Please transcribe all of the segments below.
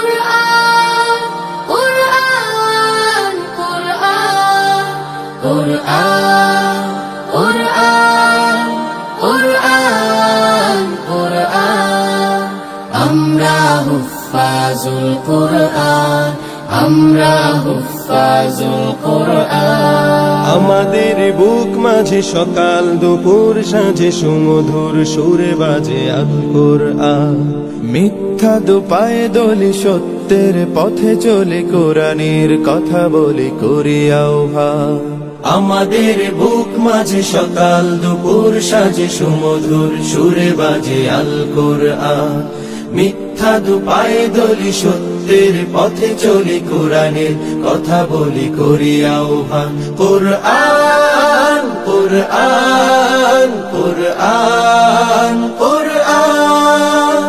কুরআন কুরআন কুরআন কুরআন কুরআন কুরআন কুরআন আমরা হুফাজুল কুরআন আমরা হুফাজুল কুরআন আমাদের বুক মাঝে সকাল দুপুর সাঁঝে সুমধুর সুরে বাজে আল কুরআন মিথ্যা দুপায়ে দলি সত্যের পথে চলে কোরআনের কথা বলে করি আহ্বান আমাদের বুক মাঝে সকাল দুপুর সাঁঝে সুমধুর সুরে বাজে আল কুরআন মিথ্যা দুপায়ে দলি সত্যের পথে চলি কোরআনের কথা বলি করি আহ্বান কুরআন কুরআন কুরআন কুরআন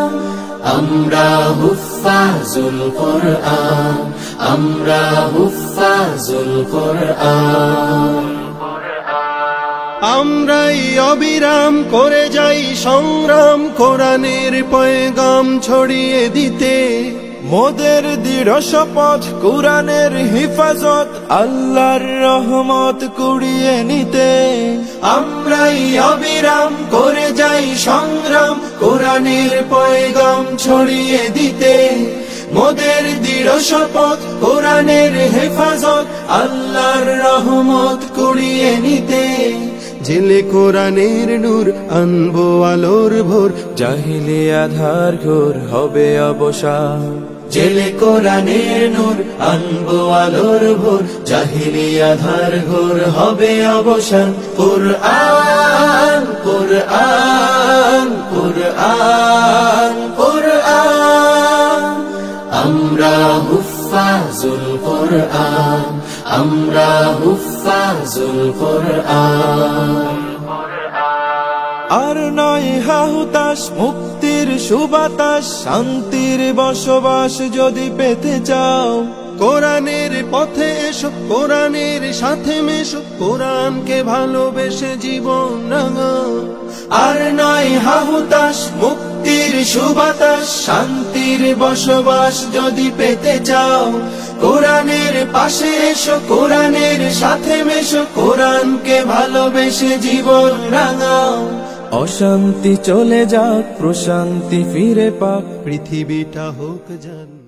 আমরা হুফাজুল কুরআন আমরা হুফাজুল কুরআন আমরাই অবিরাম করে যাই সংগ্রাম কোরআনের পয়গাম ছড়িয়ে দিতে মোদের দৃঢ় শপথ কোরআনের হিফাজত আল্লাহর রহমত কুড়িয়ে নিতে আমরাই অবিরাম করে যাই সংগ্রাম কোরআনের পয়গাম ছড়িয়ে দিতে মোদের দৃঢ় শপথ কোরআনের হেফাজত আল্লাহর রহমত কুড়িয়ে নিতে জেলে কোরআনের নূর আনবো আলোর ভোর জাহিলি আধার ঘোর হবে অবসান জেলে কোরআনের নূর আনবো আলোর ভোর জাহিলি আধার ঘোর হবে অবসান কুরআন কুরআন কুরআন কুরআন আমরা হুফাজুল কুরআন আমরা হুফাজুল কুরআন আর নয় হাহুতাশ মুক্তির সুবাতাস শান্তির বসবাস যদি পেতে চাও কোরআনের পথে এসো কোরআনের সাথে মেশো কোরআনকে ভালোবেসে জীবন রাঙাও আর নয় হাহুতাশ মুক্তির সুবাতাস শান্তির বসবাস যদি পেতে চাও কোরআনের পাশে এসো কোরআনের সাথে মেশো কোরআনকে ভালোবেসে জীবন রাঙাও অশান্তি চলে যাক প্রশান্তি ফিরে পাক পৃথিবীটা হোক জান